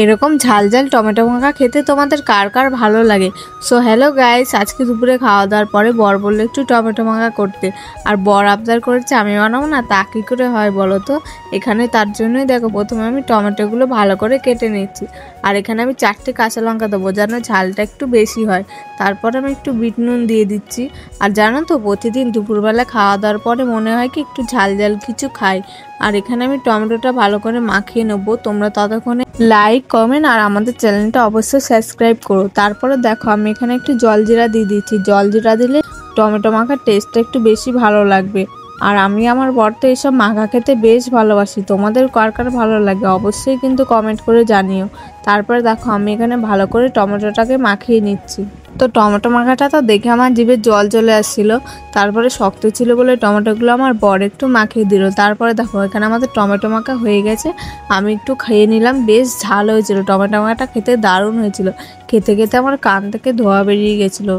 এরকম ঝাল ঝাল টমেটো মাখা খেতে তোমাদের কার কার ভালো লাগে। সো হ্যালো গাইস, আজকে দুপুরে খাওয়া দাওয়ার পরে বর বললো একটু টমেটো মাখা করতে, আর বর আবদার করেছে আমি বানাবো না, তা কী করে হয় বলো তো। এখানে তার জন্যই দেখো প্রথমে আমি টমেটোগুলো ভালো করে কেটে নিচ্ছি, আর এখানে আমি 4টে কাঁচা লঙ্কা দেবো যেন ঝালটা একটু বেশি হয়। তারপর আমি একটু বিট নুন দিয়ে দিচ্ছি। আর জানো তো, প্রতিদিন দুপুরবেলা খাওয়া দাওয়ার পরে মনে হয় কি একটু ঝাল ঝাল কিছু খাই। আর এখানে আমি টমেটোটা ভালো করে মাখিয়ে নেবো। তোমরা ততক্ষণে লাইক কমেন্ট আর আমাদের চ্যানেলটা অবশ্যই সাবস্ক্রাইব করো। তারপরে দেখো আমি এখানে একটু জলজিরা দিয়ে দিচ্ছি। জলজিরা দিলে টমেটো মাখার টেস্টটা একটু বেশি ভালো লাগবে। আর আমি আমার বর তো এইসব মাখা খেতে বেশ ভালোবাসি। তোমাদের কার কার ভালো লাগে অবশ্যই কিন্তু কমেন্ট করে জানিও। তারপরে দেখো আমি এখানে ভালো করে টমেটোটাকে মাখিয়ে নিচ্ছি। তো টমেটো মাখাটা তো দেখে আমার জিভে জল চলে আসছিল। তারপরে শক্ত ছিল বলে টমেটোগুলো আমার বর একটু মাখিয়ে দিল। তারপরে দেখো এখানে আমাদের টমেটো মাখা হয়ে গেছে। আমি একটু খেয়ে নিলাম, বেশ ঝাল হয়েছিল। টমেটো মাখাটা খেতে দারুণ হয়েছিল। খেতে খেতে আমার কান থেকে ধোঁয়া বেরিয়ে গেছিলো।